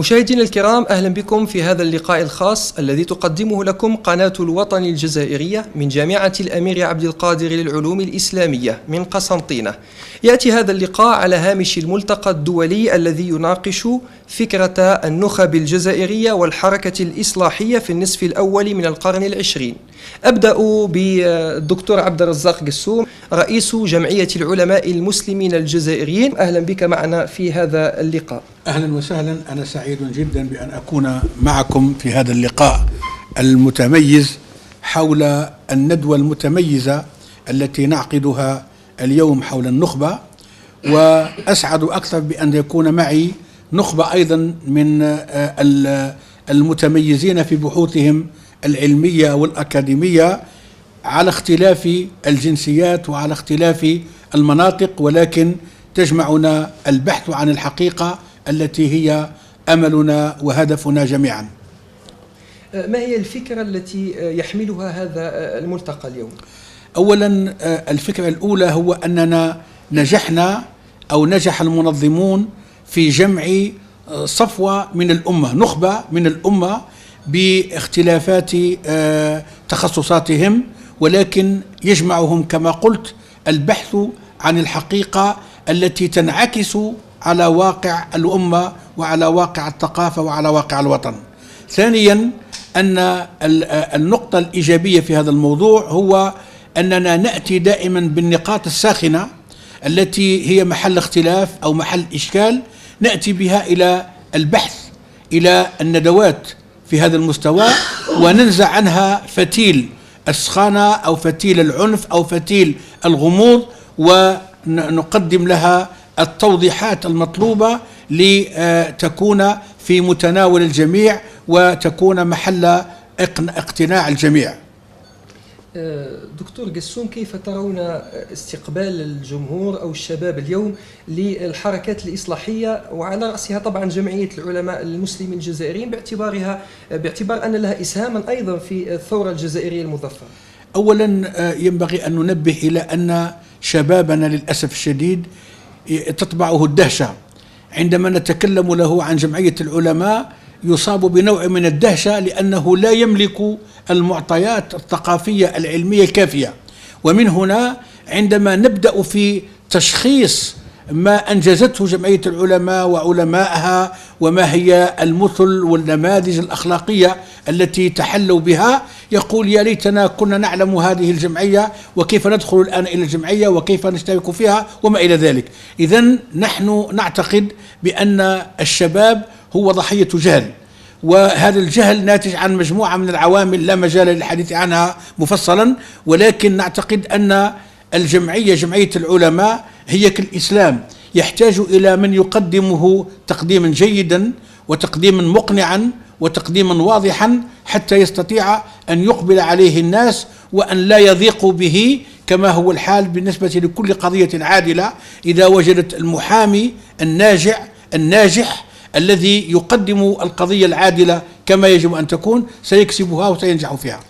مشاهدينا الكرام، أهلا بكم في هذا اللقاء الخاص الذي تقدمه لكم قناة الوطن الجزائرية من جامعة الأمير عبد القادر للعلوم الإسلامية من قسنطينة. يأتي هذا اللقاء على هامش الملتقى الدولي الذي يناقش فكرة النخب الجزائرية والحركة الإصلاحية في النصف الأول من القرن العشرين. أبدأ بالدكتور عبد الرزاق قسوم، رئيس جمعية العلماء المسلمين الجزائريين. أهلا بك معنا في هذا اللقاء. أهلا وسهلا، أنا سعيد جدا بأن أكون معكم في هذا اللقاء المتميز حول الندوة المتميزة التي نعقدها اليوم حول النخبة، وأسعد أكثر بأن يكون معي نخبة أيضا من المتميزين في بحوثهم العلمية والأكاديمية على اختلاف الجنسيات وعلى اختلاف المناطق، ولكن تجمعنا البحث عن الحقيقة التي هي أملنا وهدفنا جميعا. ما هي الفكرة التي يحملها هذا الملتقى اليوم؟ أولا، الفكرة الأولى هو أننا نجحنا أو نجح المنظمون في جمع صفوة من الأمة، نخبة من الأمة باختلافات تخصصاتهم، ولكن يجمعهم كما قلت البحث عن الحقيقة التي تنعكس على واقع الأمة وعلى واقع الثقافة وعلى واقع الوطن. ثانيا، أن النقطة الإيجابية في هذا الموضوع هو أننا نأتي دائما بالنقاط الساخنة التي هي محل اختلاف أو محل إشكال، نأتي بها إلى البحث، إلى الندوات في هذا المستوى، وننزع عنها فتيل السخانة أو فتيل العنف أو فتيل الغموض، ونقدم لها التوضيحات المطلوبة لتكون في متناول الجميع وتكون محل اقتناع الجميع. دكتور قسوم، كيف ترون استقبال الجمهور أو الشباب اليوم للحركات الإصلاحية، وعلى رأسها طبعا جمعية العلماء المسلمين الجزائريين باعتبار أن لها إسهاما أيضا في الثورة الجزائرية المظفرة؟ أولا، ينبغي أن ننبه إلى أن شبابنا للأسف الشديد تطبعه الدهشة. عندما نتكلم له عن جمعية العلماء يصاب بنوع من الدهشة لأنه لا يملك المعطيات الثقافية العلمية الكافية. ومن هنا عندما نبدأ في تشخيص ما أنجزته جمعية العلماء وعلمائها وما هي المثل والنماذج الأخلاقية التي تحلوا بها، يقول يا ليتنا كنا نعلم هذه الجمعية وكيف ندخل الآن إلى الجمعية وكيف نشترك فيها وما إلى ذلك. إذن نحن نعتقد بأن الشباب هو ضحية جهل، وهذا الجهل ناتج عن مجموعة من العوامل لا مجال للحديث عنها مفصلا، ولكن نعتقد أن جمعية العلماء هي كالإسلام، يحتاج إلى من يقدمه تقديما جيدا وتقديما مقنعا وتقديما واضحا حتى يستطيع أن يقبل عليه الناس وأن لا يضيقوا به، كما هو الحال بالنسبة لكل قضية عادلة. إذا وجدت المحامي الناجح الذي يقدم القضية العادلة كما يجب أن تكون سيكسبها وسينجح فيها.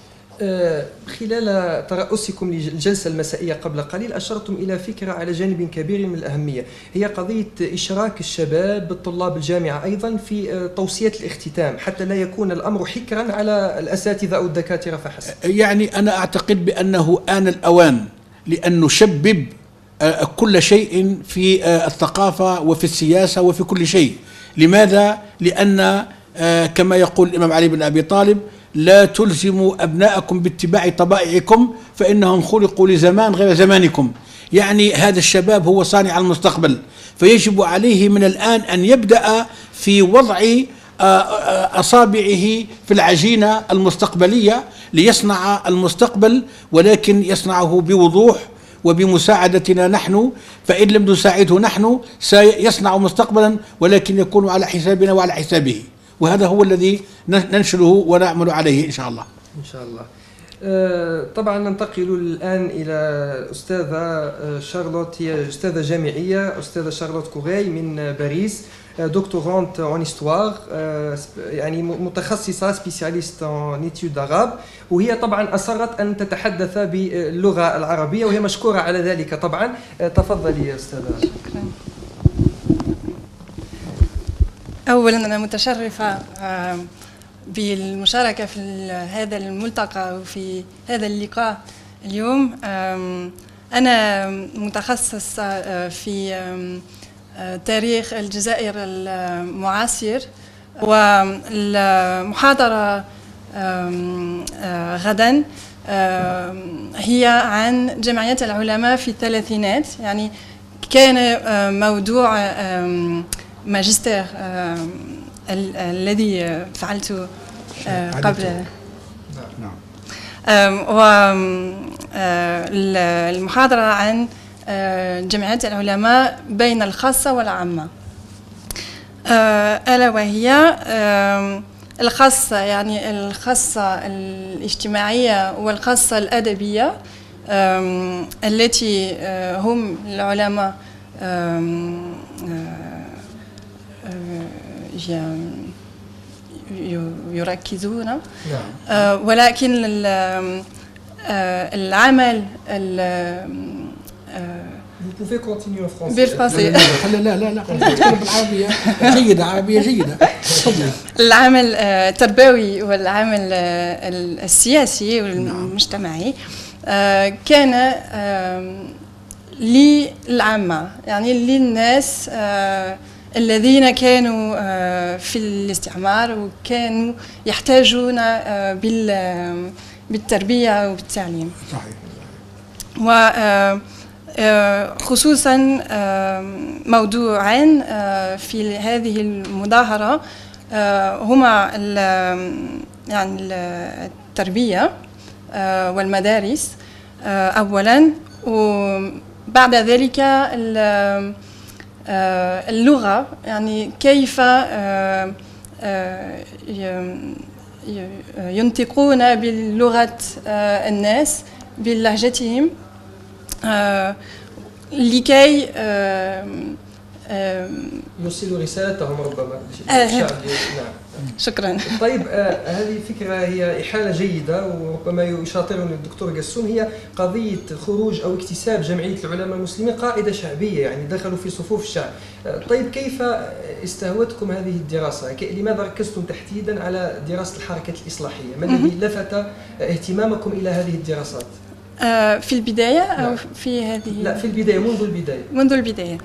خلال ترأسكم للجلسة المسائية قبل قليل أشرتم إلى فكرة على جانب كبير من الأهمية، هي قضية إشراك الشباب طلاب الجامعة أيضا في توصية الاختتام حتى لا يكون الأمر حكرا على الأساتذة أو الدكاترة فحسب. يعني أنا أعتقد بأنه آن الأوان لأن نشبب كل شيء في الثقافة وفي السياسة وفي كل شيء. لماذا؟ لأن كما يقول الإمام علي بن أبي طالب: لا تلزموا أبناءكم باتباع طبائعكم فإنهم خلقوا لزمان غير زمانكم. يعني هذا الشباب هو صانع المستقبل، فيجب عليه من الآن أن يبدأ في وضع أصابعه في العجينة المستقبلية ليصنع المستقبل، ولكن يصنعه بوضوح وبمساعدتنا نحن، فإن لم نساعده نحن سيصنع مستقبلا ولكن يكون على حسابنا وعلى حسابه، وهذا هو الذي ننشره ونعمل عليه إن شاء الله. إن شاء الله. طبعا ننتقل الآن إلى أستاذة شارلوت، هي أستاذة جامعية، أستاذة شارلوت كوغاي من باريس، دكتورانت اون هيستوار، يعني متخصصة سبيسياليست اون ايتيود عرب، وهي طبعا أصرت أن تتحدث باللغة العربية وهي مشكورة على ذلك طبعا. تفضلي يا أستاذة. شكرا. أولا أنا متشرفة بالمشاركة في هذا الملتقى وفي هذا اللقاء اليوم. أنا متخصصة في تاريخ الجزائر المعاصر، والمحاضرة غدا هي عن جمعيات العلماء في الثلاثينات. يعني كان موضوع ماجستير الذي فعلته قبل. والمحاضرة عن جمعيات العلماء بين الخاصة والعامة، ألا وهي الخاصة، يعني الخاصة الاجتماعية والخاصة الأدبية، التي هم العلماء يركزون، ولكن العمل Vous pouvez continuer en français. بالفرنسي. لا نتكلم بالعربية جيدة، عربية جيدة. العمل التربوي والعمل السياسي والمجتمعي كان للعامة، يعني للناس الذين كانوا في الاستعمار وكانوا يحتاجون بالتربية وبالتعليم. وخصوصا موضوعين في هذه المظاهرة هما يعني التربية والمدارس أولا، وبعد ذلك اللغة، يعني كيف ينطقون بلغة الناس بلهجتهم لكي يوصلوا رسالتهم ربما للشعب. نعم. شكرا. طيب، هذه فكرة هي إحالة جيدة، وربما يشاطرني الدكتور قسوم، هي قضية خروج أو اكتساب جمعية العلماء المسلمين قاعدة شعبية، يعني دخلوا في صفوف الشعب. طيب، كيف استهوتكم هذه الدراسة؟ لماذا ركزتم تحديدا على دراسة الحركة الإصلاحية؟ ما الذي لفت اهتمامكم إلى هذه الدراسات؟ في البداية أو في هذه؟ لا، في البداية، منذ البداية. منذ البداية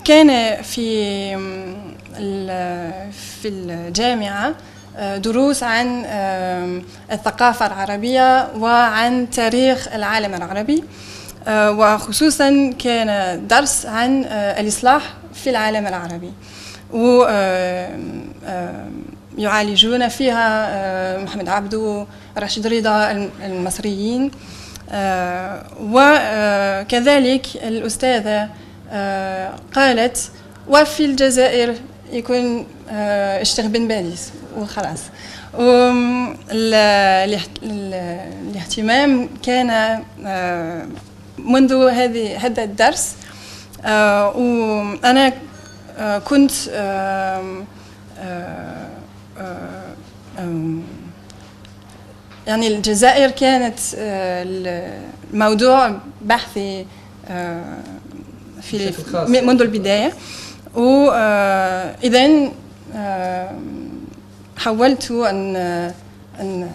كان في الجامعة دروس عن الثقافة العربية وعن تاريخ العالم العربي، وخصوصا كان درس عن الإصلاح في العالم العربي، ويعالجون فيها محمد عبده، رشيد رضا، المصريين، وكذلك الأستاذة قالت وفي الجزائر يكون الشيخ بن باديس وخلاص. الاهتمام كان منذ هذا الدرس، وأنا كنت يعني الجزائر كانت الموضوع بحثي منذ البداية، وإذن حاولت أن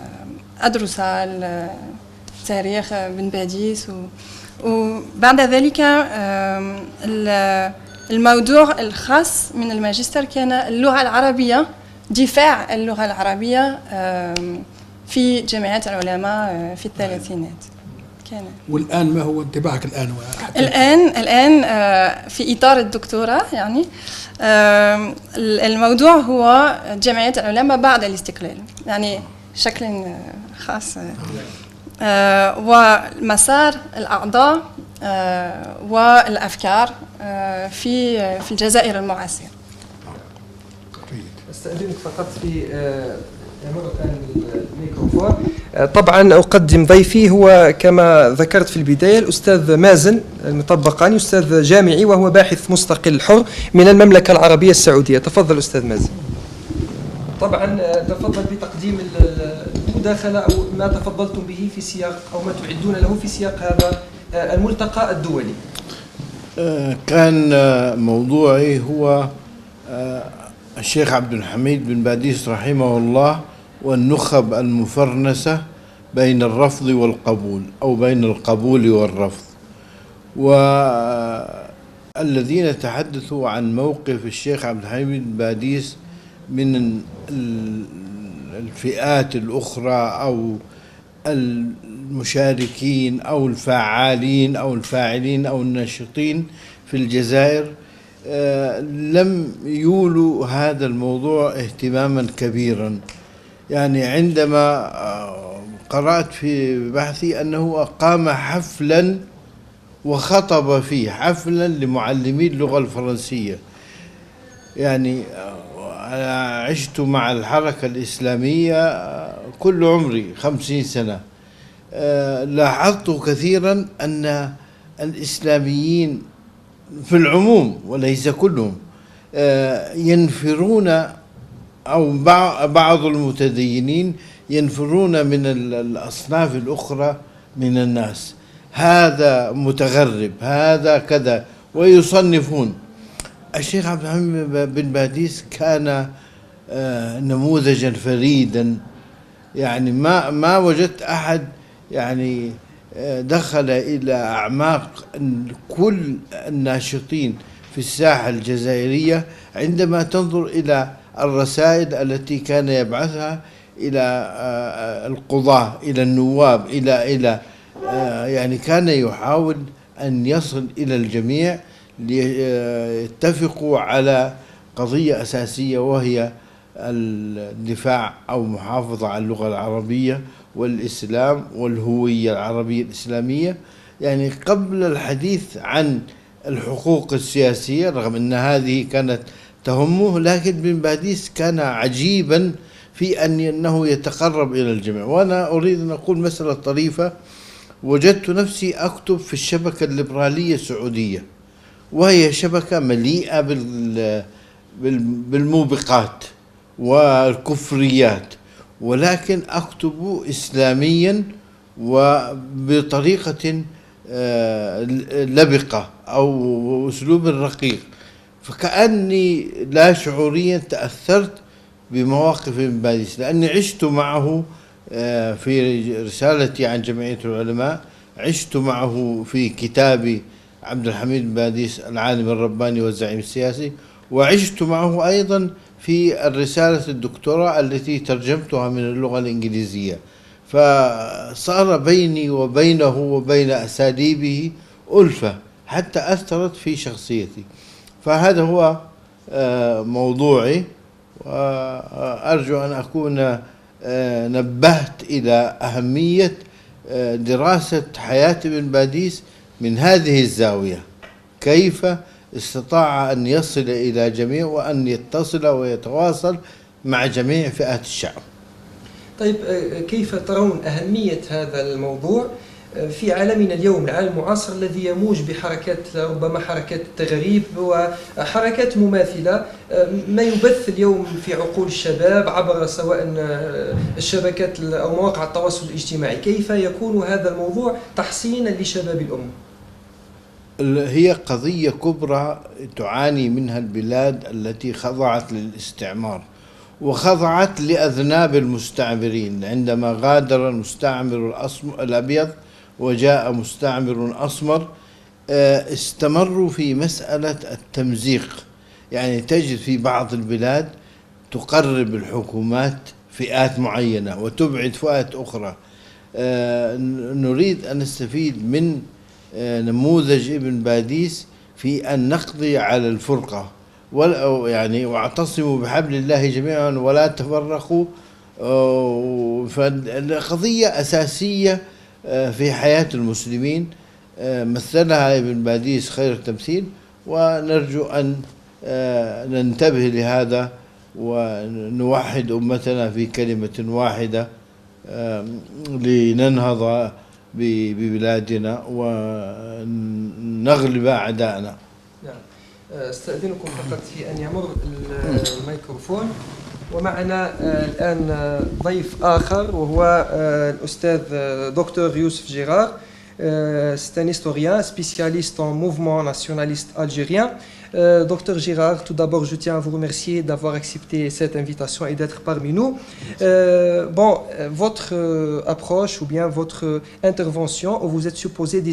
أدرس تاريخ بن باديس، وبعد ذلك الموضوع الخاص من الماجستير كان اللغة العربية، دفاع اللغة العربية في جمعيات العلماء في الثلاثينات. والآن ما هو انطباعك الآن؟ الآن في إطار الدكتوراه، يعني الموضوع هو جمعيات العلماء بعد الاستقلال، يعني بشكل خاص، ومسار الأعضاء والأفكار في الجزائر المعاصرة. أستأذنك فقط في يمر الآن الميكروفون. طبعا أقدم ضيفي، هو كما ذكرت في البداية الأستاذ مازن المطبقاني، أستاذ جامعي وهو باحث مستقل حر من المملكة العربية السعودية. تفضل أستاذ مازن. طبعا تفضل بتقديم المداخلة أو ما تفضلتم به في سياق أو ما تعدون له في سياق هذا الملتقى الدولي. كان موضوعي هو الشيخ عبد الحميد بن باديس رحمه الله والنخب المفرنسة بين الرفض والقبول أو بين القبول والرفض. والذين تحدثوا عن موقف الشيخ عبد الحميد بن باديس من الفئات الأخرى أو المشاركين أو الفعالين أو الفاعلين أو الناشطين في الجزائر لم يولوا هذا الموضوع اهتماما كبيرا. يعني عندما قرأت في بحثي أنه أقام حفلا وخطب فيه حفلا لمعلمي اللغة الفرنسية. يعني أنا عشت مع الحركة الإسلامية كل عمري 50 سنة. لاحظت كثيرا أن الإسلاميين في العموم وليس كلهم ينفرون، أو بعض المتدينين ينفرون من الأصناف الأخرى من الناس، هذا متغرب، هذا كذا، ويصنفون. الشيخ عبد الحميد بن باديس كان نموذجا فريدا. يعني ما وجدت أحد يعني دخل إلى أعماق كل الناشطين في الساحة الجزائرية عندما تنظر إلى الرسائل التي كان يبعثها إلى القضاة، إلى النواب، إلى يعني كان يحاول أن يصل إلى الجميع ليتفقوا على قضية أساسية، وهي الدفاع أو محافظة على اللغة العربية والإسلام والهوية العربية الإسلامية. يعني قبل الحديث عن الحقوق السياسية، رغم أن هذه كانت تهمه، لكن بن باديس كان عجيبا في أنه يتقرب إلى الجميع. وأنا أريد أن أقول مسألة طريفة. وجدت نفسي أكتب في الشبكة الليبرالية السعودية، وهي شبكة مليئة بالموبقات والكفريات، ولكن أكتب إسلاميا وبطريقة لبقة أو أسلوب رقيق. فكأني لا شعوريا تأثرت بمواقف بن باديس، لأني عشت معه في رسالتي عن جمعية العلماء، عشت معه في كتابي عبد الحميد بن باديس العالم الرباني والزعيم السياسي، وعشت معه أيضا في الرسالة الدكتوراه التي ترجمتها من اللغة الإنجليزية. فصار بيني وبينه وبين أساليبه ألفة حتى أثرت في شخصيتي. فهذا هو موضوعي، وأرجو أن أكون نبهت إلى أهمية دراسة حياة بن باديس من هذه الزاوية، كيف استطاع أن يصل إلى جميع وأن يتصل ويتواصل مع جميع فئات الشعب. طيب، كيف ترون أهمية هذا الموضوع في عالمنا اليوم، العالم المعاصر الذي يموج بحركات، ربما حركات التغريب وحركات مماثلة، ما يبث اليوم في عقول الشباب عبر سواء الشبكات أو مواقع التواصل الاجتماعي؟ كيف يكون هذا الموضوع تحصينا لشباب الأمة؟ هي قضية كبرى تعاني منها البلاد التي خضعت للاستعمار وخضعت لأذناب المستعمرين. عندما غادر المستعمر الأبيض وجاء مستعمر أسمر، استمروا في مسألة التمزيق. يعني تجد في بعض البلاد تقرب الحكومات فئات معينة وتبعد فئات أخرى. نريد أن نستفيد من نموذج ابن باديس في أن نقضي على الفرقة، يعني واعتصموا بحبل الله جميعا ولا تفرقوا. فالقضية أساسية في حياة المسلمين، مثلها ابن باديس خير التمثيل، ونرجو أن ننتبه لهذا ونوحد أمتنا في كلمة واحدة لننهض ببلادنا ونغلب أعداءنا. نعم. استأذنكم فقط في أن يمر الميكروفون. ومعنا الآن ضيف آخر، وهو الأستاذ دكتور يوسف جيرار، C'est un historien spécialiste en mouvement nationaliste algérien. Docteur Girard, tout d'abord, je tiens à vous remercier d'avoir accepté cette invitation et d'être parmi nous. Votre approche ou bien votre intervention, où vous êtes supposé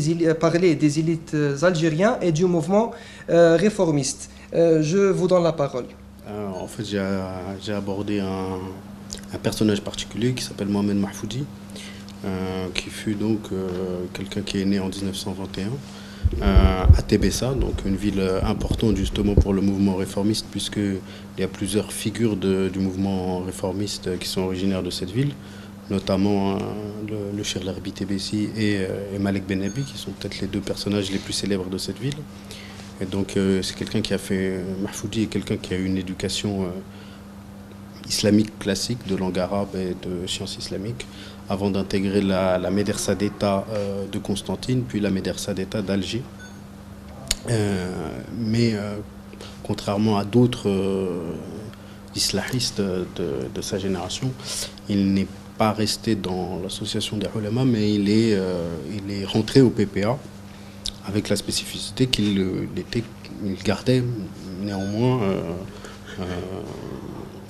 parler des élites algériennes et du mouvement réformiste. Je vous donne la parole. En fait, j'ai abordé un personnage particulier qui s'appelle Mohamed Mahfoudi, qui fut donc quelqu'un qui est né en 1921 à Tébessa, donc une ville importante justement pour le mouvement réformiste, puisqu'il y a plusieurs figures du mouvement réformiste qui sont originaires de cette ville, notamment le Cheikh Larbi Tébessi et Malek Benabi, qui sont peut-être les deux personnages les plus célèbres de cette ville. Et donc c'est quelqu'un qui a fait, Mahfoudi est quelqu'un qui a eu une éducation islamique classique, de langue arabe et de sciences islamiques, avant d'intégrer la médersa d'État de Constantine, puis la médersa d'État d'Alger. Mais contrairement à d'autres islahistes de sa génération, il n'est pas resté dans l'association des ulama, mais il est rentré au PPA, avec la spécificité qu'il gardait néanmoins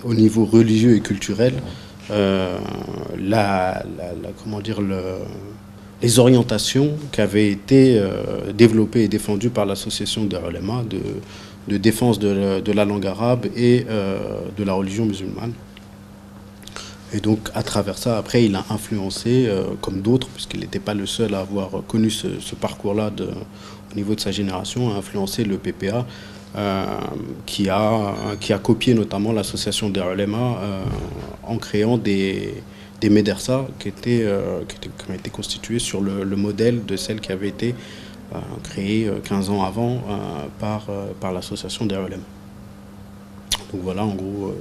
au niveau religieux et culturel les orientations qui avaient été développées et défendues par l'association des ulama de défense de la langue arabe et de la religion musulmane. Et donc, à travers ça, après, il a influencé, comme d'autres, puisqu'il n'était pas le seul à avoir connu ce parcours-là au niveau de sa génération, a influencé le PPA, qui a copié notamment l'association des ulama en créant des médersas qui ont été constituées sur le modèle de celles qui avaient été créées 15 ans avant par l'association des ulama. Donc voilà, en gros,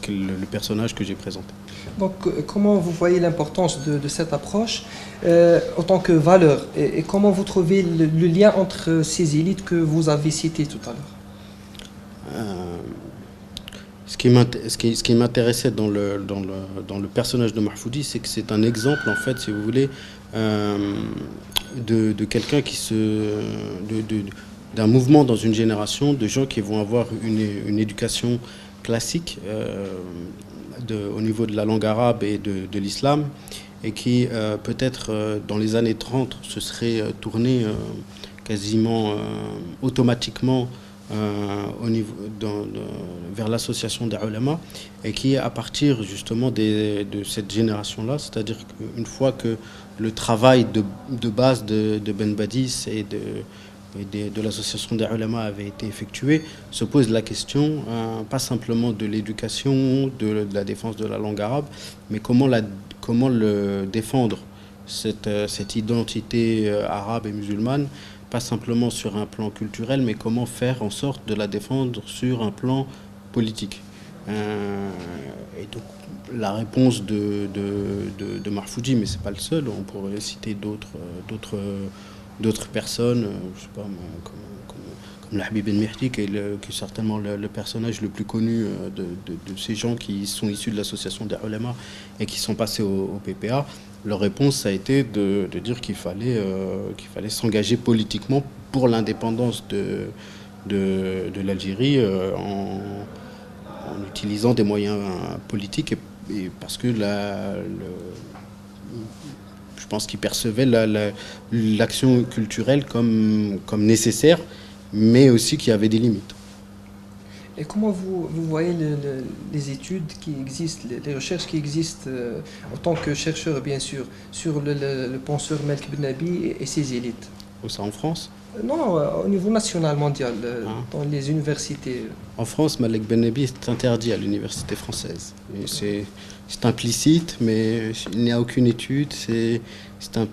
le personnage que j'ai présenté. Donc, comment vous voyez l'importance de cette approche en tant que valeur et comment vous trouvez le lien entre ces élites que vous avez citées tout à l'heure? Ce qui m'intéressait dans le personnage de Mahfoudi, c'est que c'est un exemple, en fait, si vous voulez, de quelqu'un d'un mouvement dans une génération, de gens qui vont avoir une éducation classique au niveau de la langue arabe et de l'islam, et qui peut-être dans les années 30 se serait tourné quasiment automatiquement vers l'association des ulama, et qui à partir justement de cette génération-là, c'est-à-dire qu'une fois que le travail de base de Ben Badis et de l'association des ulama avait été effectué, se pose la question, pas simplement de l'éducation, de la défense de la langue arabe, mais comment défendre cette identité arabe et musulmane, pas simplement sur un plan culturel, mais comment faire en sorte de la défendre sur un plan politique. Et donc la réponse de Mahfoudi, mais c'est pas le seul, on pourrait citer d'autres personnes, je sais pas, comme Lahbi Ben Mehdi, qui est certainement le personnage le plus connu de ces gens qui sont issus de l'association des ulama et qui sont passés au PPA. Leur réponse a été de dire qu'il fallait s'engager politiquement pour l'indépendance de l'Algérie en utilisant des moyens politiques, et parce que je pense qu'ils percevaient l'action culturelle comme nécessaire, mais aussi qu'il y avait des limites. Et comment vous voyez les études qui existent, les recherches qui existent en tant que chercheur, bien sûr, sur le penseur Malek Benabi et ses élites? Ça en France? Non, au niveau national, mondial, dans les universités. En France, Malek Benabi est interdit à l'université française. C'est implicite, mais il n'y a aucune étude. C'est un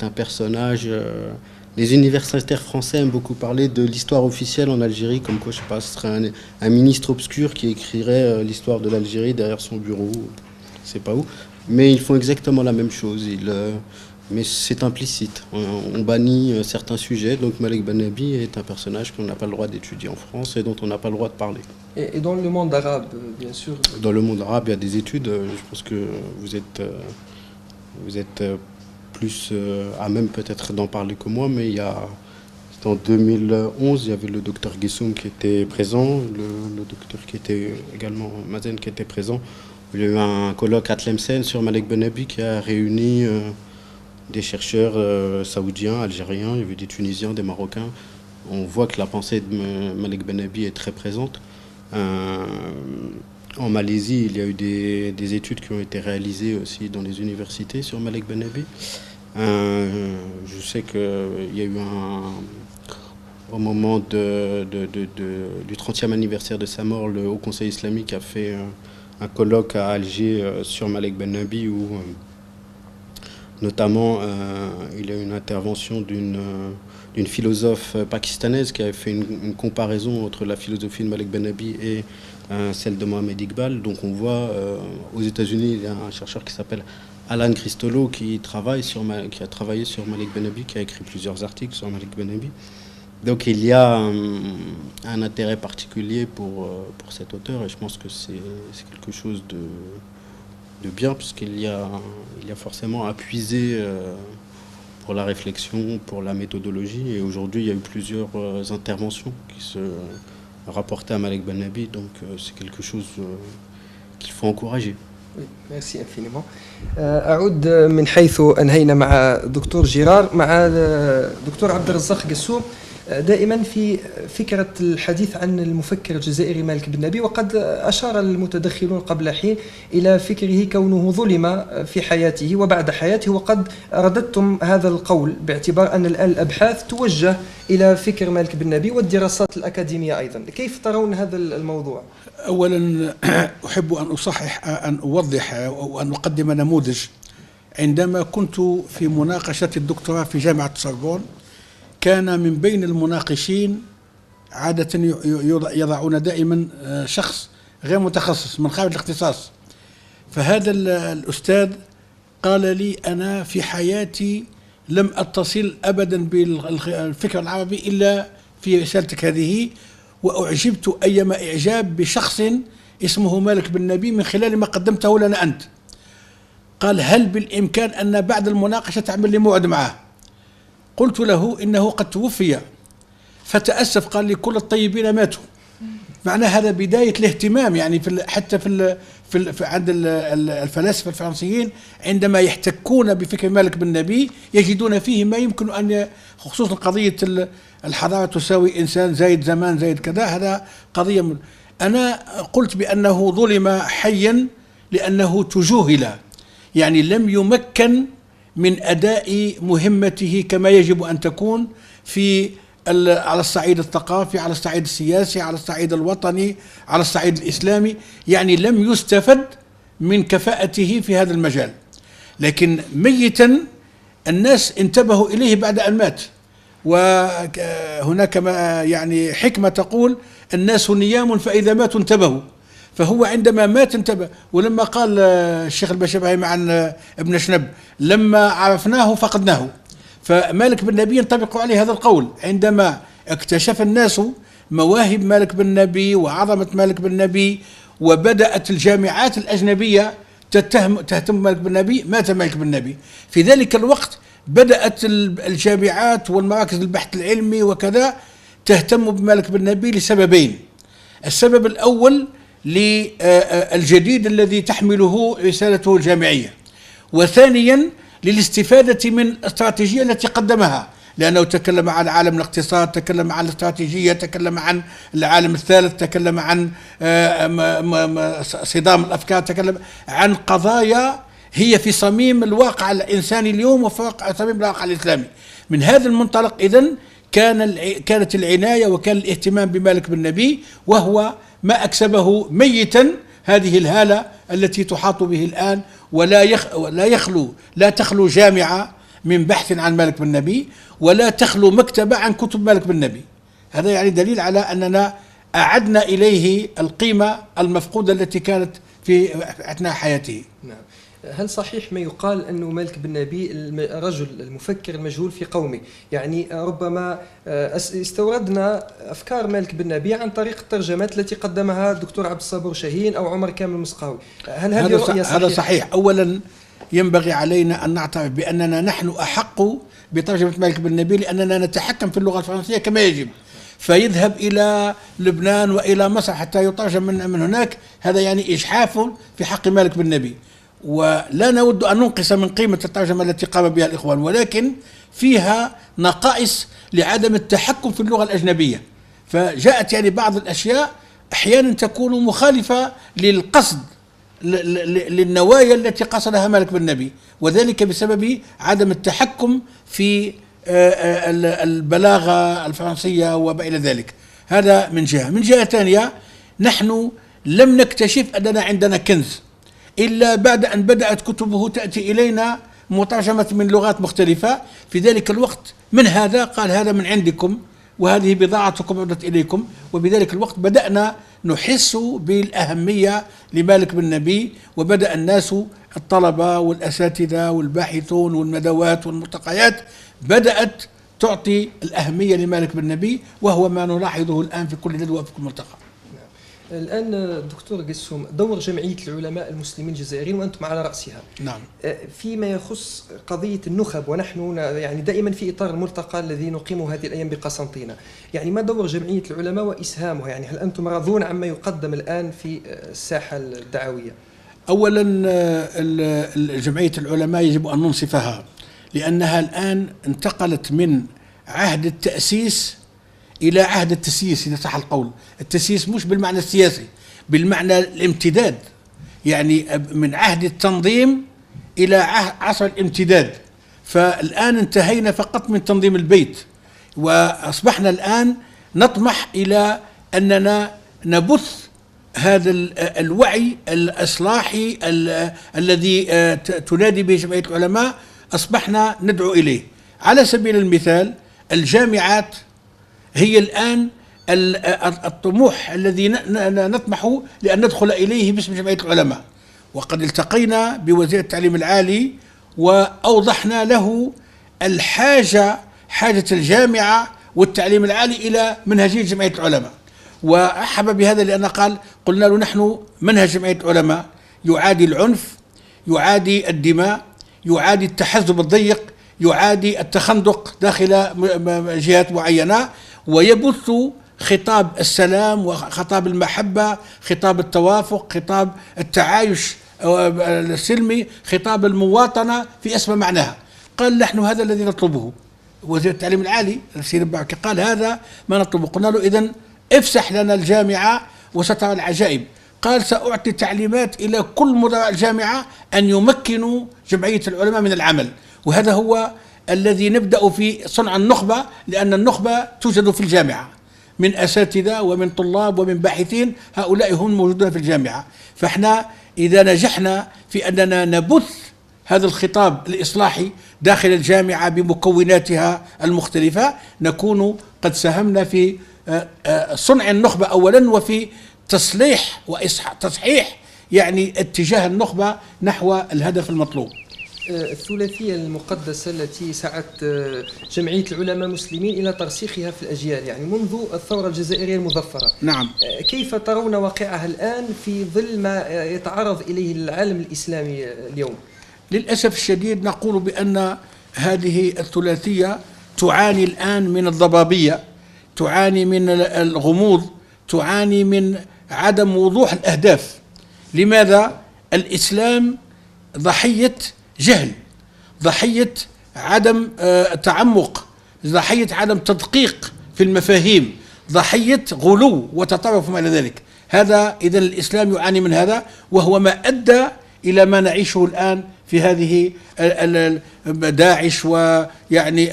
personnage... Les universitaires français aiment beaucoup parler de l'histoire officielle en Algérie, comme quoi, je sais pas, ce serait un ministre obscur qui écrirait l'histoire de l'Algérie derrière son bureau, je sais pas où. Mais ils font exactement la même chose. Mais c'est implicite. On bannit certains sujets. Donc Malek Benabi est un personnage qu'on n'a pas le droit d'étudier en France et dont on n'a pas le droit de parler. Et dans le monde arabe, bien sûr? Dans le monde arabe, il y a des études. Je pense que vous êtes plus à même peut-être d'en parler que moi, mais c'était en 2011, il y avait le docteur Guessoum qui était présent, le docteur qui était également, Mazen qui était présent. Il y a eu un colloque à Tlemcen sur Malek Benabi qui a réuni des chercheurs saoudiens, algériens, il y avait des Tunisiens, des Marocains. On voit que la pensée de Malek Benabi est très présente. En Malaisie, il y a eu des études qui ont été réalisées aussi dans les universités sur Malek Benabi. Je sais qu'il y a eu au moment du 30e anniversaire de sa mort, le Haut Conseil islamique a fait un colloque à Alger sur Malek Benabi où notamment il y a eu une intervention d'une philosophe pakistanaise qui avait fait une comparaison entre la philosophie de Malek Benabi et celle de Mohamed Iqbal. Donc on voit aux États-Unis, il y a un chercheur qui s'appelle Alan Cristolo qui a travaillé sur Malek Benabi, qui a écrit plusieurs articles sur Malek Benabi. Donc il y a un intérêt particulier pour cet auteur et je pense que c'est quelque chose de bien puisqu'il y a forcément à puiser pour la réflexion, pour la méthodologie et aujourd'hui il y a eu plusieurs interventions qui se rapportaient à Malek Benabi, donc c'est quelque chose qu'il faut encourager. Oui, merci infiniment. أعود من حيث أنهينا مع دكتور جيرار مع دكتور عبد الرزاق قسوم. دائما في فكرة الحديث عن المفكر الجزائري مالك بن-نبي وقد أشار المتدخلون قبل حين إلى فكره كونه ظلم في حياته وبعد حياته وقد رددتم هذا القول باعتبار أن الآن الأبحاث توجه إلى فكر مالك بن-نبي والدراسات الأكاديمية أيضا. كيف ترون هذا الموضوع؟ أولا أحب أن أصحح أن أوضح وأن أقدم نموذج. عندما كنت في مناقشة الدكتوراه في جامعة سوربون كان من بين المناقشين عادة يضعون دائما شخص غير متخصص من خارج الاختصاص. فهذا الأستاذ قال لي أنا في حياتي لم أتصل أبدا بالفكر العربي إلا في رسالتك هذه وأعجبت أيما إعجاب بشخص اسمه مالك بن-نبي من خلال ما قدمته لنا أنت. قال هل بالإمكان أن بعد المناقشة تعمل لي موعد معه؟ قلت له إنه قد توفي. فتأسف قال لي كل الطيبين ماتوا. معنى هذا بداية الاهتمام يعني حتى عند الفلاسفة الفرنسيين عندما يحتكون بفكر مالك بن-نبي يجدون فيه ما يمكن أن خصوصا قضية الحضارة تساوي إنسان زايد زمان زايد كذا. هذا قضية أنا قلت بأنه ظلم حيا لأنه تجوهل يعني لم يمكن من أداء مهمته كما يجب أن تكون على الصعيد الثقافي، على الصعيد السياسي، على الصعيد الوطني، على الصعيد الإسلامي. يعني لم يستفد من كفاءته في هذا المجال. لكن ميتا الناس انتبهوا إليه بعد أن مات. وهناك يعني حكمة تقول الناس نيام فإذا ماتوا انتبهوا. فهو عندما مات انتبه. ولما قال الشيخ البشبهي عن ابن شنب لما عرفناه فقدناه. فمالك بن-نبي ينطبق عليه هذا القول. عندما اكتشف الناس مواهب مالك بن-نبي وعظمة مالك بن-نبي وبدأت الجامعات الأجنبية تهتم مالك بن-نبي مات مالك بن-نبي. في ذلك الوقت بدأت الجامعات والمراكز البحث العلمي وكذا تهتم بمالك بن-نبي لسببين. السبب الأول للجديد الذي تحمله رسالته الجامعية، وثانيا للاستفادة من الاستراتيجية التي قدمها لأنه تكلم عن عالم الاقتصاد، تكلم عن الاستراتيجية، تكلم عن العالم الثالث، تكلم عن صدام الأفكار، تكلم عن قضايا هي في صميم الواقع الإنساني اليوم وفي صميم الواقع الإسلامي. من هذا المنطلق إذن كانت العناية وكان الاهتمام بمالك بن-نبي وهو ما أكسبه ميتا هذه الهالة التي تحاط به الآن. لا تخلو جامعة من بحث عن مالك بن-نبي ولا تخلو مكتبة عن كتب مالك بن-نبي. هذا يعني دليل على أننا أعدنا إليه القيمة المفقودة التي كانت في أثناء حياته. نعم. هل صحيح ما يقال أنه مالك بن نبي الرجل المفكر المجهول في قومه؟ يعني ربما استوردنا أفكار مالك بن نبي عن طريق الترجمات التي قدمها الدكتور عبد الصبور شاهين أو عمر كامل المسقاوي. هل هذه رؤية صحيحة؟ هذا صحيح. أولا ينبغي علينا أن نعترف بأننا نحن أحق بترجمة مالك بن نبي، لأننا نتحكم في اللغة الفرنسية كما يجب، فيذهب إلى لبنان وإلى مصر حتى يترجم من هناك. هذا يعني إجحاف في حق مالك بن نبي، ولا نود أن ننقص من قيمة الترجمة التي قام بها الإخوان، ولكن فيها نقائص لعدم التحكم في اللغة الأجنبية. فجاءت يعني بعض الأشياء أحيانا تكون مخالفة للقصد، للنوايا التي قصدها مالك بن نبي، وذلك بسبب عدم التحكم في البلاغة الفرنسية وما إلى ذلك. هذا من جهة. من جهة ثانية، نحن لم نكتشف أننا عندنا كنز إلا بعد أن بدأت كتبه تأتي إلينا مترجمة من لغات مختلفة. في ذلك الوقت من هذا قال هذا من عندكم وهذه بضاعتكم عدت إليكم، وبذلك الوقت بدأنا نحس بالأهمية لمالك بن نبي، وبدأ الناس الطلبة والأساتذة والباحثون والندوات والملتقيات بدأت تعطي الأهمية لمالك بن نبي، وهو ما نلاحظه الآن في كل ندوة وفي كل ملتقى. الآن دكتور قسوم، دور جمعية العلماء المسلمين الجزائريين وأنتم على رأسها، نعم، فيما يخص قضية النخب، ونحن يعني دائما في إطار الملتقى الذي نقيمه هذه الأيام بقسنطينة، يعني ما دور جمعية العلماء وإسهامها؟ يعني هل أنتم راضون عما يقدم الآن في الساحة الدعوية؟ أولا جمعية العلماء يجب أن ننصفها، لأنها الآن انتقلت من عهد التأسيس إلى عهد التسييس، إذا صح القول. التسييس مش بالمعنى السياسي، بالمعنى الامتداد، يعني من عهد التنظيم إلى عصر الامتداد. فالآن انتهينا فقط من تنظيم البيت، وأصبحنا الآن نطمح إلى أننا نبث هذا الوعي الإصلاحي الذي تنادي به جمعية العلماء، أصبحنا ندعو إليه. على سبيل المثال، الجامعات هي الآن الطموح الذي نطمح لأن ندخل إليه باسم جمعية العلماء، وقد التقينا بوزير التعليم العالي وأوضحنا له حاجة الجامعة والتعليم العالي إلى منهجية جمعية العلماء، وأحب بهذا لأن قلنا له نحن منهج جمعية العلماء يعادي العنف، يعادي الدماء، يعادي التحزب الضيق، يعادي التخندق داخل جهات معينة، ويبث خطاب السلام وخطاب المحبة، خطاب التوافق، خطاب التعايش السلمي، خطاب المواطنة في أسمى معناها. قال نحن هذا الذي نطلبه. وزير التعليم العالي السيد البعكي قال هذا ما نطلبه. قلنا له إذن افسح لنا الجامعة وسترى العجائب. قال سأعطي تعليمات إلى كل مدراء الجامعة أن يمكنوا جمعية العلماء من العمل، وهذا هو الذي نبدأ في صنع النخبة، لأن النخبة توجد في الجامعة من أساتذة ومن طلاب ومن باحثين، هؤلاء هم موجودون في الجامعة. فإحنا إذا نجحنا في أننا نبث هذا الخطاب الإصلاحي داخل الجامعة بمكوناتها المختلفة، نكون قد ساهمنا في صنع النخبة أولا، وفي تصليح وتصحيح يعني اتجاه النخبة نحو الهدف المطلوب. الثلاثية المقدسة التي سعت جمعية العلماء المسلمين إلى ترسيخها في الأجيال، يعني منذ الثورة الجزائرية المظفرة، نعم، كيف ترون واقعها الآن في ظل ما يتعرض إليه العالم الإسلامي اليوم؟ للأسف الشديد نقول بأن هذه الثلاثية تعاني الآن من الضبابية، تعاني من الغموض، تعاني من عدم وضوح الأهداف. لماذا؟ الإسلام ضحية جهل، ضحية عدم تعمق، ضحية عدم تدقيق في المفاهيم، ضحية غلو وتطرف وما إلى ذلك. هذا إذن الإسلام يعاني من هذا، وهو ما أدى إلى ما نعيشه الآن في هذه داعش، ويعني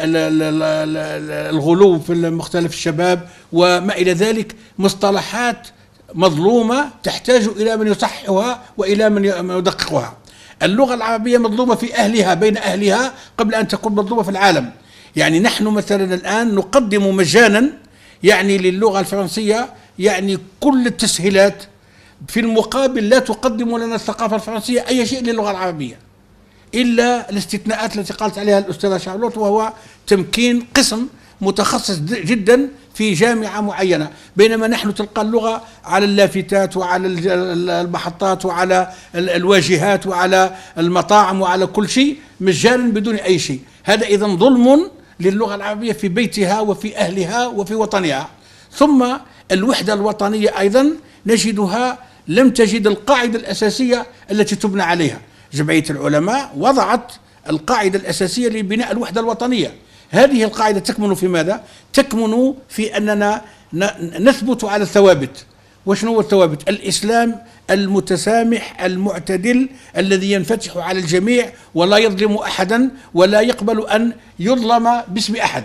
الغلو في مختلف الشباب وما إلى ذلك، مصطلحات مظلومة تحتاج إلى من يصححها وإلى من يدققها. اللغة العربية مظلومة في أهلها بين أهلها قبل أن تكون مظلومة في العالم. يعني نحن مثلا الآن نقدم مجانا يعني للغة الفرنسية يعني كل التسهيلات في المقابل لا تقدم لنا الثقافة الفرنسية أي شيء للغة العربية إلا الاستثناءات التي قالت عليها الأستاذة شارلوت، وهو تمكين قسم متخصص جدا في جامعة معينة، بينما نحن تلقى اللغة على اللافتات وعلى المحطات وعلى الواجهات وعلى المطاعم وعلى كل شيء مجانا بدون أي شيء. هذا إذن ظلم للغة العربية في بيتها وفي أهلها وفي وطنها. ثم الوحدة الوطنية أيضا نجدها لم تجد القاعدة الأساسية التي تبنى عليها. جمعية العلماء وضعت القاعدة الأساسية لبناء الوحدة الوطنية. هذه القاعدة تكمن في ماذا؟ تكمن في أننا نثبت على الثوابت. وشنو هو الثوابت؟ الإسلام المتسامح المعتدل الذي ينفتح على الجميع ولا يظلم أحدا ولا يقبل أن يظلم باسم أحد.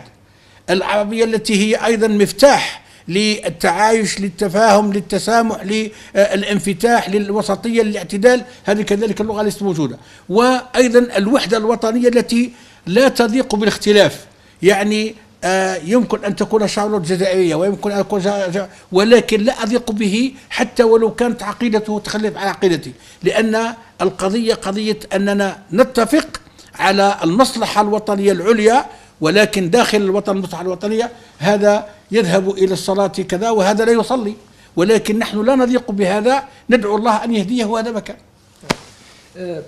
العربية التي هي أيضا مفتاح للتعايش، للتفاهم، للتسامح، للانفتاح، للوسطية، للاعتدال. هذه كذلك اللغة ليست موجودة. وأيضا الوحدة الوطنية التي لا تضيق بالاختلاف. يعني يمكن أن تكون شارلوت جزائرية ويمكن أن أكون ولكن لا أضيق به حتى ولو كانت عقيدته تخلف عن عقيدتي، لأن القضية قضية أننا نتفق على المصلحة الوطنية العليا، ولكن داخل الوطن المصلحة الوطنية هذا يذهب إلى الصلاة كذا وهذا لا يصلي، ولكن نحن لا نضيق بهذا، ندعو الله أن يهديه وهذا مكان.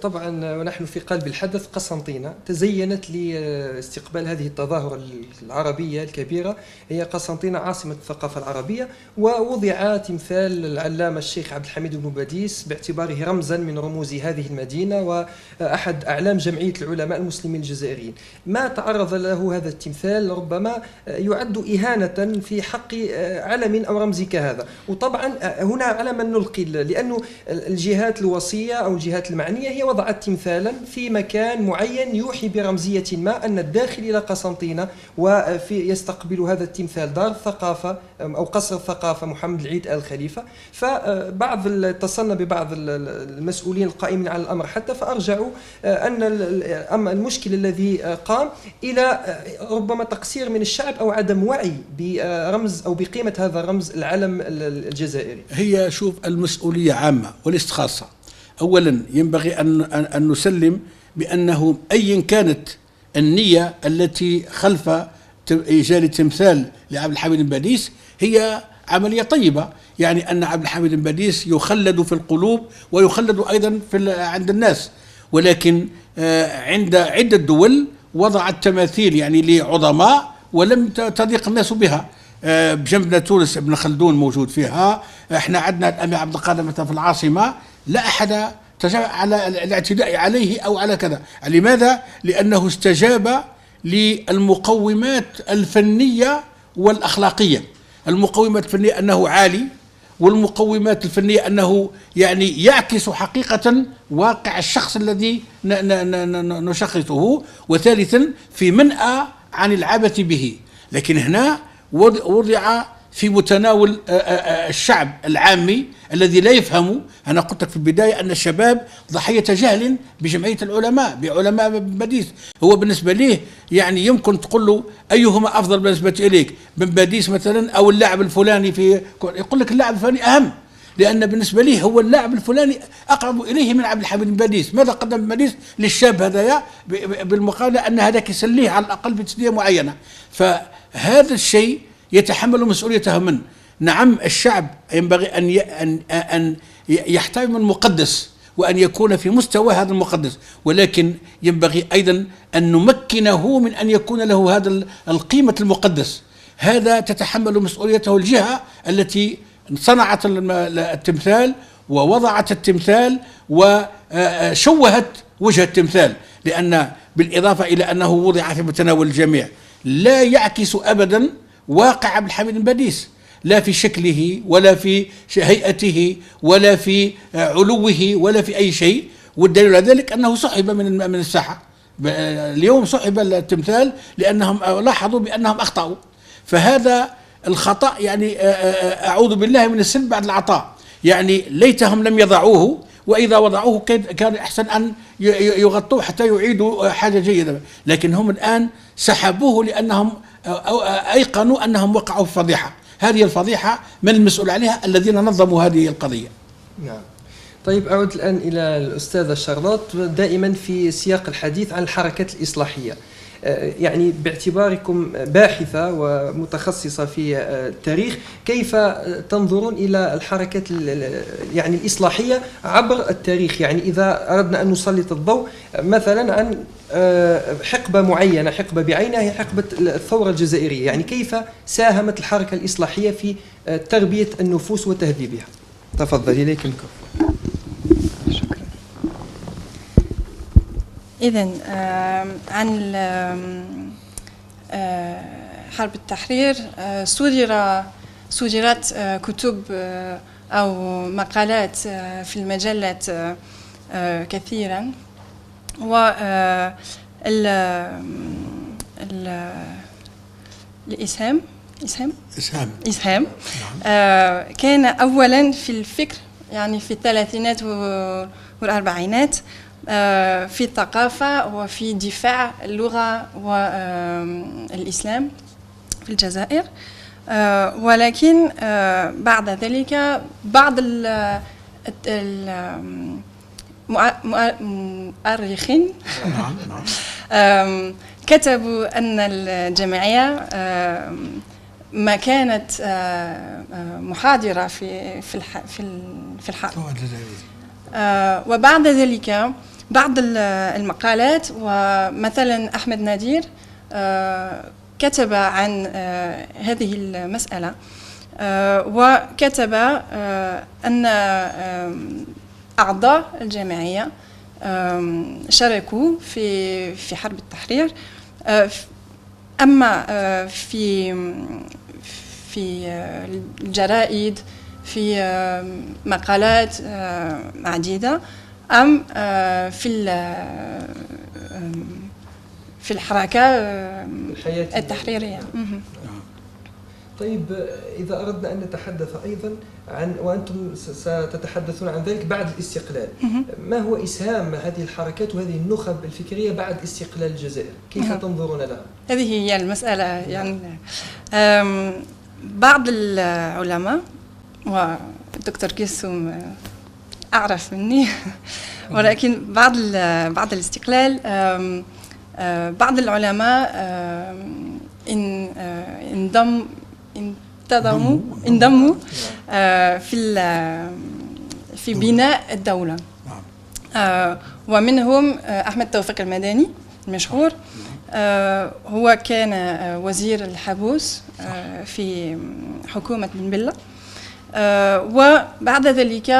طبعا ونحن في قلب الحدث. قسنطينة تزينت لاستقبال هذه التظاهرة العربية الكبيرة. هي قسنطينة عاصمة الثقافة العربية، ووضع تمثال العلامة الشيخ عبد الحميد بن باديس باعتباره رمزا من رموز هذه المدينة وأحد أعلام جمعية العلماء المسلمين الجزائريين. ما تعرض له هذا التمثال ربما يعد إهانة في حق علم أو رمز كهذا. وطبعا هنا على من نلقي، لأنه الجهات الوصية أو الجهات المعنية هي وضعت تمثالا في مكان معين يوحي برمزية ما أن الداخل إلى قسنطينة ويستقبل هذا التمثال دار الثقافة أو قصر الثقافة محمد العيد آل خليفة. فبعض اتصلنا ببعض المسؤولين القائمين على الأمر حتى فأرجعوا أن المشكل الذي قام إلى ربما تقصير من الشعب أو عدم وعي برمز أو بقيمة هذا الرمز العلم الجزائري. هي شوف المسؤولية عامة وليست خاصة. أولا ينبغي أن نسلم بأنه أيا كانت النية التي خلف إيجاد التمثال لعبد الحميد بن باديس هي عملية طيبة، يعني أن عبد الحميد بن باديس يخلد في القلوب ويخلد أيضا عند الناس. ولكن عند عدة دول وضعت تماثيل يعني لعظماء ولم تضيق الناس بها. بجنبنا تونس ابن خلدون موجود فيها، احنا عندنا الأمير عبد القادر مثلا في العاصمة لا أحد تجرأ على الاعتداء عليه أو على كذا. لماذا؟ لأنه استجاب للمقومات الفنية والأخلاقية. المقومات الفنية أنه عالي، والمقومات الفنية أنه يعني يعكس حقيقة واقع الشخص الذي نشخصه، وثالثا في منأى عن العبث به. لكن هنا وضع في متناول الشعب العامي الذي لا يفهم. أنا قلت لك في البداية أن الشباب ضحية جهل بجمعية العلماء، بعلماء بن باديس. هو بالنسبة ليه يعني يمكن تقول له أيهما أفضل بالنسبة إليك، بن باديس مثلا أو اللاعب الفلاني، يقول لك اللاعب الفلاني أهم، لأن بالنسبة ليه هو اللاعب الفلاني أقرب إليه من عبد الحميد بن باديس. ماذا قدم بن باديس للشاب هذايا؟ بالمقابلة أن هذاك يسليه على الأقل بتسلية معينة. فهذا الشيء يتحمل مسؤوليته منه. نعم الشعب ينبغي أن يحترم المقدس وأن يكون في مستوى هذا المقدس، ولكن ينبغي أيضا أن نمكنه من أن يكون له هذا القيمة المقدس. هذا تتحمل مسؤوليته الجهة التي صنعت التمثال ووضعت التمثال وشوهت وجه التمثال، لأن بالإضافة إلى أنه وضع في متناول الجميع لا يعكس أبدا واقع عبد الحميد بن باديس، لا في شكله ولا في هيئته ولا في علوه ولا في أي شيء. والدليل على ذلك أنه سحب من الساحة. اليوم سحب التمثال لأنهم لاحظوا بأنهم أخطأوا. فهذا الخطأ يعني أعوذ بالله من السلب بعد العطاء. يعني ليتهم لم يضعوه، وإذا وضعوه كان أحسن أن يغطوه حتى يعيدوا حاجة جيدة. لكن هم الآن سحبوه لأنهم أيقنوا أنهم وقعوا في فضيحة. هذه الفضيحة من المسؤول عليها؟ الذين نظموا هذه القضية. نعم. طيب أعود الآن إلى الأستاذة شارلوت، دائما في سياق الحديث عن الحركات الإصلاحية، يعني باعتباركم باحثة ومتخصصة في التاريخ، كيف تنظرون إلى الحركات يعني الإصلاحية عبر التاريخ؟ يعني إذا أردنا أن نسلط الضوء مثلا عن حقبة معينة، حقبة بعينها هي حقبة الثورة الجزائرية، يعني كيف ساهمت الحركة الإصلاحية في تربية النفوس وتهذيبها؟ تفضلي، إليك الميكروفون. شكرا. إذن عن حرب التحرير صدرت كتب أو مقالات في المجلات كثيرا، و الإسهام كان أولا في الفكر، يعني في الثلاثينات والأربعينات، في الثقافة وفي دفاع اللغة والإسلام في الجزائر. ولكن بعد ذلك بعض المؤرخين كتبوا أن الجمعية ما كانت محاضرة في الحرب. وبعد ذلك بعض المقالات، ومثلا أحمد نادير كتب عن هذه المسألة، وكتب أن أعضاء الجمعية شاركوا في حرب التحرير، أما في الجرائد، في مقالات عديدة، أم في الحركة التحريرية. طيب إذا أردنا أن نتحدث أيضا عن، وأنتم ستتحدثون عن ذلك بعد الاستقلال، ما هو إسهام هذه الحركات وهذه النخب الفكرية بعد استقلال الجزائر؟ كيف تنظرون لها؟ هذه هي المسألة. يعني بعض العلماء، والدكتور قيسوم أعرف مني، ولكن بعد الاستقلال بعض العلماء انضموا في بناء الدولة، ومنهم أحمد توفيق المدني المشهور، هو كان وزير الحبوس في حكومة بن بلة. وبعد ذلك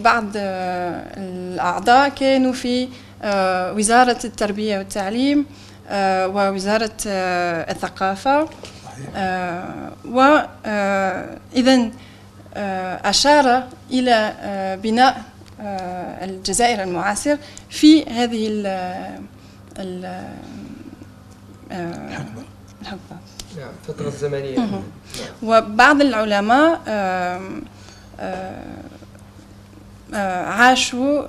بعض الأعضاء كانوا في وزارة التربية والتعليم ووزارة الثقافة، وإذن أشار إلى بناء الجزائر المعاصر في هذه الحقبة، الفترة الزمنية. وبعض العلماء عاشوا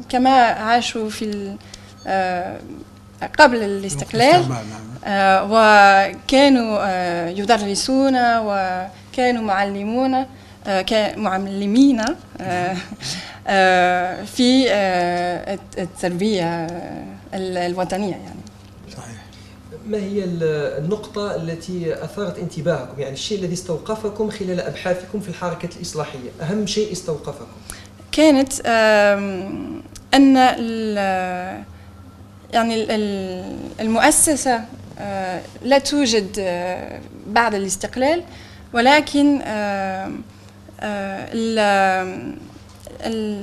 كما عاشوا في قبل الاستقلال، وكانوا يدرسون وكانوا معلمين في التربية الوطنية. يعني ما هي النقطة التي أثارت انتباهكم، يعني الشيء الذي استوقفكم خلال أبحاثكم في الحركة الإصلاحية؟ أهم شيء استوقفكم كانت أن يعني المؤسسة لا توجد بعد الاستقلال، ولكن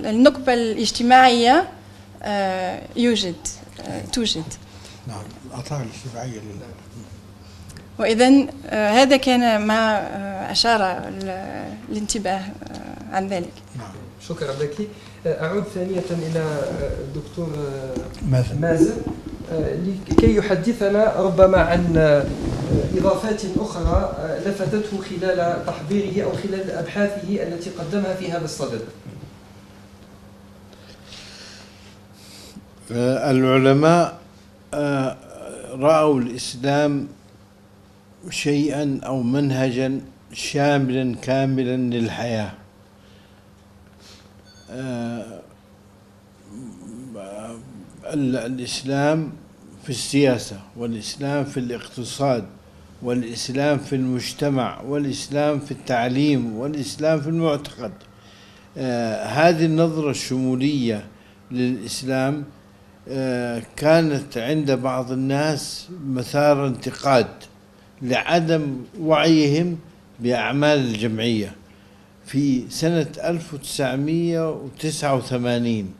النخبة الاجتماعية توجد. نعم، الأطار الاجتماعية. وإذن هذا كان ما أشار الانتباه عن ذلك. نعم. شكرا لك. أعود ثانية إلى الدكتور مازن لكي يحدثنا ربما عن إضافات أخرى لفتته خلال تحضيره أو خلال أبحاثه التي قدمها في هذا الصدد. العلماء رأوا الإسلام شيئا أو منهجا شاملا كاملا للحياة، الإسلام في السياسة، والإسلام في الاقتصاد، والإسلام في المجتمع، والإسلام في التعليم، والإسلام في المعتقد. هذه النظرة الشمولية للإسلام كانت عند بعض الناس مثار انتقاد لعدم وعيهم بأعمال الجمعية. في سنة 1989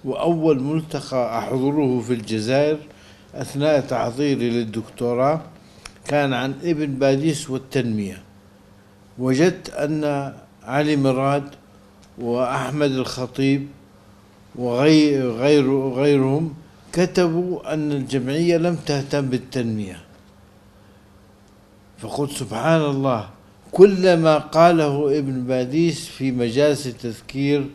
وأول ملتقى أحضره في الجزائر أثناء تحضيري للدكتوراه كان عن ابن باديس والتنمية. وجدت أن علي مراد وأحمد الخطيب وغيرهم كتبوا أن الجمعية لم تهتم بالتنمية. فقلت سبحان الله، كل ما قاله ابن باديس في مجالس التذكير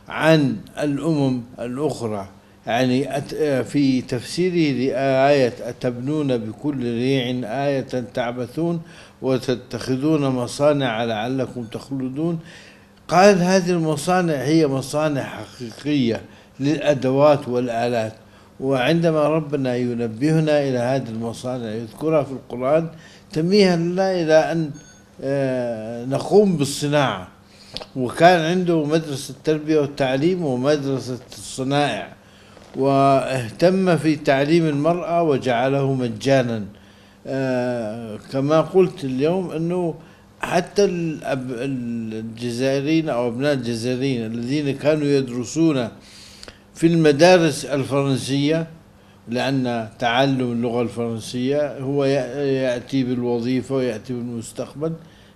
عن الأمم الأخرى، يعني في تفسيره لآية أتبنون بكل ريع آية تعبثون وتتخذون مصانع لعلكم تخلدون، قال هذه المصانع هي مصانع حقيقية للأدوات والآلات. وعندما ربنا ينبهنا إلى هذه المصانع يذكرها في القرآن تنبيها لنا إلى أن نقوم بالصناعة. وكان عنده مدرسة التربية والتعليم ومدرسة الصنائع، واهتم في تعليم المرأة وجعله مجانا. كما قلت اليوم أنه حتى الجزائريين أو أبناء الجزائريين الذين كانوا يدرسون في المدارس الفرنسية، لأن تعلم اللغة الفرنسية هو يأتي بالوظيفة ويأتي بالمستقبل،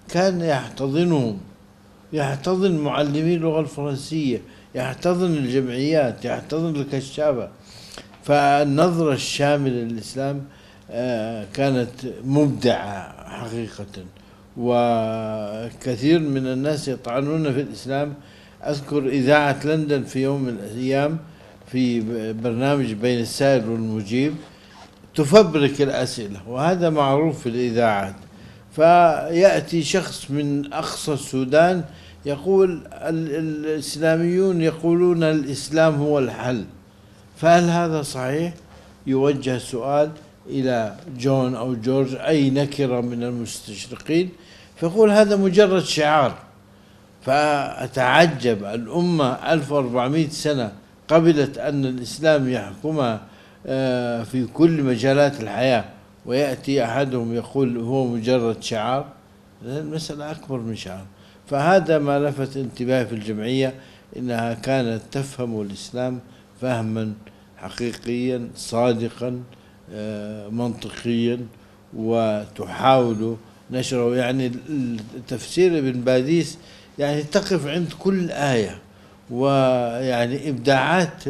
كان يحتضنهم، يحتضن معلمي اللغة الفرنسية، يحتضن الجمعيات، يحتضن الكشافة. فالنظرة الشاملة للإسلام كانت مبدعة حقيقة. وكثير من الناس يطعنون في الإسلام. أذكر إذاعة لندن في يوم من الأيام في برنامج بين السائل والمجيب تفبرك الأسئلة، وهذا معروف في الإذاعات. فيأتي شخص من أقصى السودان يقول الإسلاميون يقولون الإسلام هو الحل، فهل هذا صحيح؟ يوجه سؤال إلى جون أو جورج أي نكرة من المستشرقين، فيقول هذا مجرد شعار. فأتعجب، الأمة 1400 سنة قبلت أن الإسلام يحكمها في كل مجالات الحياة، ويأتي أحدهم يقول هو مجرد شعار. المسألة أكبر من شعار. فهذا ما لفت انتباهي في الجمعية، إنها كانت تفهم الإسلام فهما حقيقيا صادقا منطقيا، وتحاول نشره. يعني تفسير ابن باديس يعني تقف عند كل آية، ويعني إبداعات.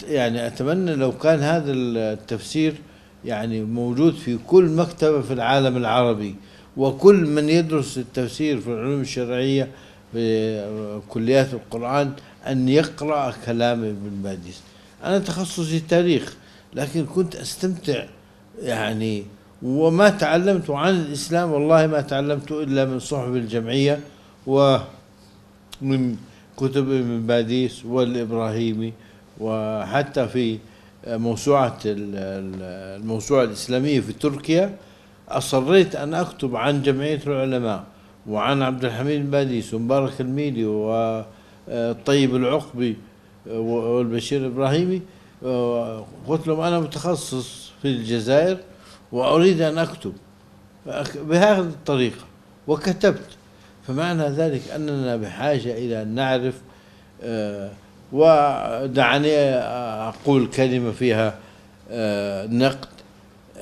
يعني أتمنى لو كان هذا التفسير يعني موجود في كل مكتبة في العالم العربي، وكل من يدرس التفسير في العلوم الشرعية في كليات القرآن أن يقرأ كلام ابن باديس. أنا تخصصي تاريخ، لكن كنت أستمتع يعني، وما تعلمت عن الإسلام والله ما تعلمت إلا من صحف الجمعية ومن كتب ابن باديس والإبراهيمي، وحتى في الموسوعة الإسلامية في تركيا أصريت أن أكتب عن جمعية العلماء وعن عبد الحميد الباديس ومبارك الميلي والطيب العقبي والبشير الإبراهيمي. قلت لهم أنا متخصص في الجزائر وأريد أن أكتب بهذه الطريقة، وكتبت. فمعنى ذلك أننا بحاجة إلى أن نعرف. ودعني أقول كلمة فيها نقد: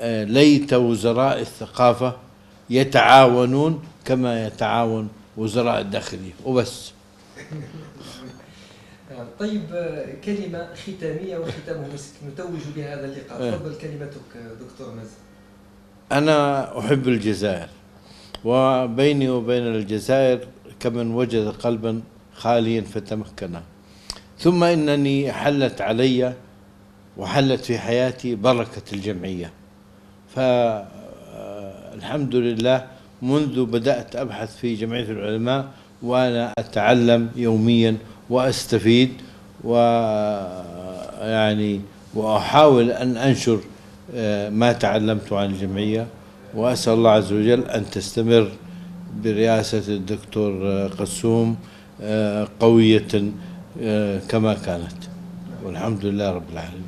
ليت وزراء الثقافة يتعاونون كما يتعاون وزراء الداخلية وبس. طيب، كلمة ختامية وختامه مسك نتوج بهذا اللقاء. تفضل كلمتك دكتور مازن. أنا أحب الجزائر، وبيني وبين الجزائر كمن وجد قلبا خاليا فتمكنا. ثم إنني حلت علي وحلت في حياتي بركة الجمعية. فالحمد لله منذ بدأت أبحث في جمعية العلماء وأنا أتعلم يوميا وأستفيد ويعني وأحاول أن أنشر ما تعلمت عن الجمعية، وأسأل الله عز وجل أن تستمر برئاسة الدكتور قسوم قوية كما كانت، والحمد لله رب العالمين.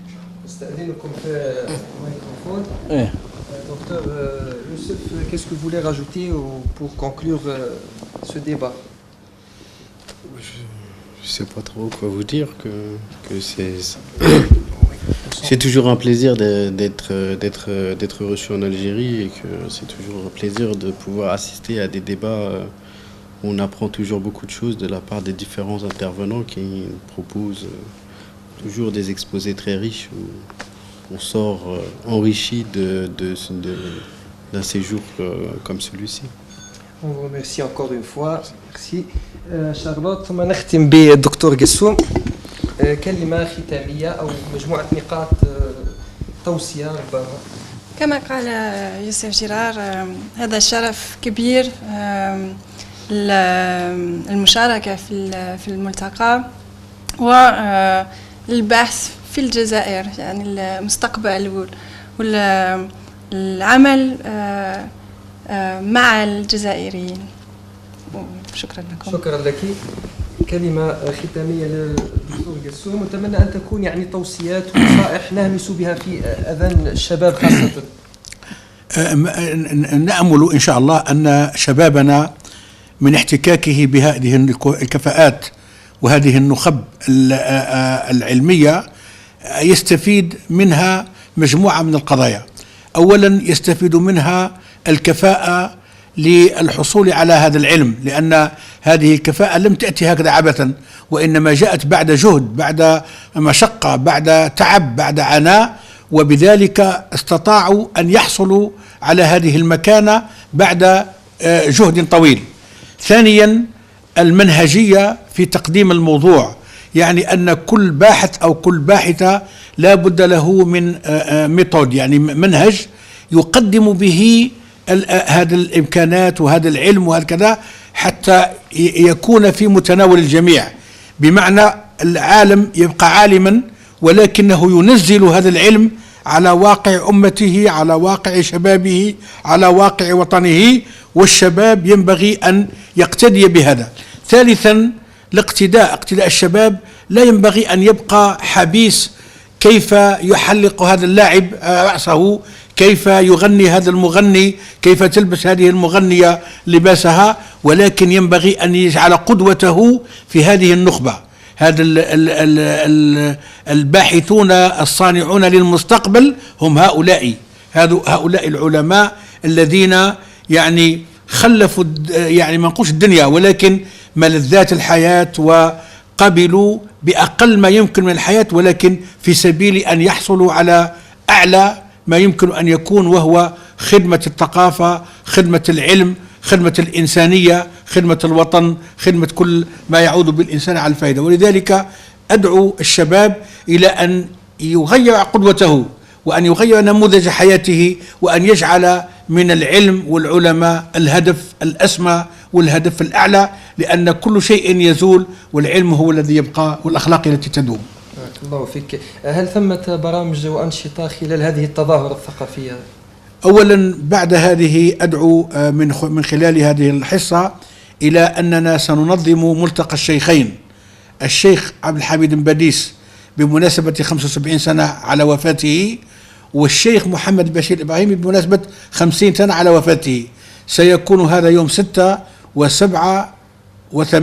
استأذنكم في الميكروفون. Docteur Youssef, qu'est-ce que vous voulez rajouter pour conclure ce débat? Je ne sais pas trop quoi vous dire, que c'est toujours un plaisir d'être reçu en Algérie, et que c'est toujours un plaisir de pouvoir assister à des débats où on apprend toujours beaucoup de choses de la part des différents intervenants qui proposent toujours des exposés très riches où on sort enrichi d'un séjour comme celui-ci. On vous remercie encore une fois. Merci. Charlotte, ثم نختم بالدكتور قسوم كلمة ختامية أو مجموعة نقاط توصية ربما. كما قال يوسف جرار، هذا شرف كبير المشاركة في الملتقى والبحث في الجزائر، يعني المستقبل والعمل مع الجزائريين. شكرا لكم. شكرا لك. كلمة ختامية للدكتور قسوم، ونتمنى أن تكون يعني توصيات ونصائح نهمس بها في أذان الشباب خاصة. نأمل إن شاء الله أن شبابنا من احتكاكه بهذه الكفاءات وهذه النخب العلمية يستفيد منها مجموعة من القضايا. أولا يستفيد منها الكفاءة للحصول على هذا العلم، لأن هذه الكفاءة لم تأتي هكذا عبثا، وإنما جاءت بعد جهد، بعد مشقة، بعد تعب، بعد عناء، وبذلك استطاعوا أن يحصلوا على هذه المكانة بعد جهد طويل. ثانيا المنهجية في تقديم الموضوع، يعني أن كل باحث أو كل باحثة لا بد له من ميثود، يعني منهج يقدم به هذه الإمكانات وهذا العلم وهذا كذا حتى يكون في متناول الجميع، بمعنى العالم يبقى عالما ولكنه ينزل هذا العلم على واقع أمته، على واقع شبابه، على واقع وطنه، والشباب ينبغي أن يقتدي بهذا. ثالثا اقتداء الشباب لا ينبغي أن يبقى حبيس كيف يحلق هذا اللاعب رأسه، كيف يغني هذا المغني، كيف تلبس هذه المغنية لباسها، ولكن ينبغي أن يجعل قدوته في هذه النخبة. هذا الباحثون الصانعون للمستقبل هم هؤلاء العلماء الذين يعني خلفوا يعني ما نقولش الدنيا ولكن ملذات الحياة، وقبلوا بأقل ما يمكن من الحياة ولكن في سبيل أن يحصلوا على أعلى ما يمكن أن يكون، وهو خدمة الثقافة، خدمة العلم، خدمة الإنسانية، خدمة الوطن، خدمة كل ما يعود بالإنسان على الفائدة. ولذلك أدعو الشباب إلى أن يغير قدوته وأن يغير نموذج حياته، وأن يجعل من العلم والعلماء الهدف الأسمى والهدف الأعلى، لأن كل شيء يزول والعلم هو الذي يبقى والأخلاق التي تدوم. بارك الله فيك. هل ثمة برامج وأنشطة خلال هذه التظاهرة الثقافية؟ أولا بعد هذه أدعو من خلال هذه الحصة إلى أننا سننظم ملتقى الشيخين، الشيخ عبد الحميد بن باديس بمناسبة 75 سنة على وفاته، والشيخ محمد بشير إبراهيم بمناسبة 50 سنة على وفاته. سيكون هذا يوم 6 و7 و8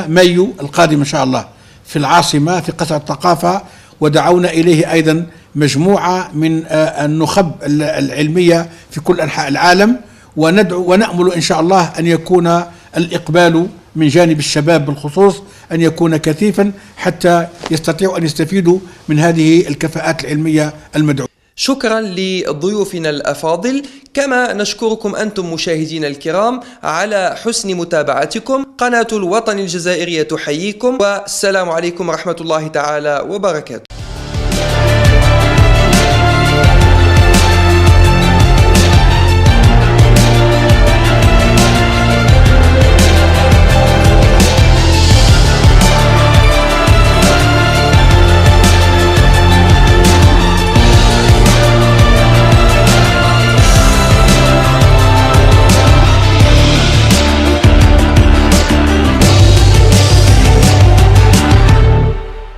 مايو القادم إن شاء الله في العاصمة في قصر الثقافة، ودعونا إليه أيضا مجموعة من النخب العلمية في كل أنحاء العالم، ونأمل إن شاء الله أن يكون الإقبال من جانب الشباب بالخصوص أن يكون كثيفا حتى يستطيعوا أن يستفيدوا من هذه الكفاءات العلمية المدعوة. شكرا لضيوفنا الأفاضل، كما نشكركم أنتم مشاهدين الكرام على حسن متابعتكم. قناة الوطن الجزائرية تحييكم، والسلام عليكم ورحمة الله تعالى وبركاته.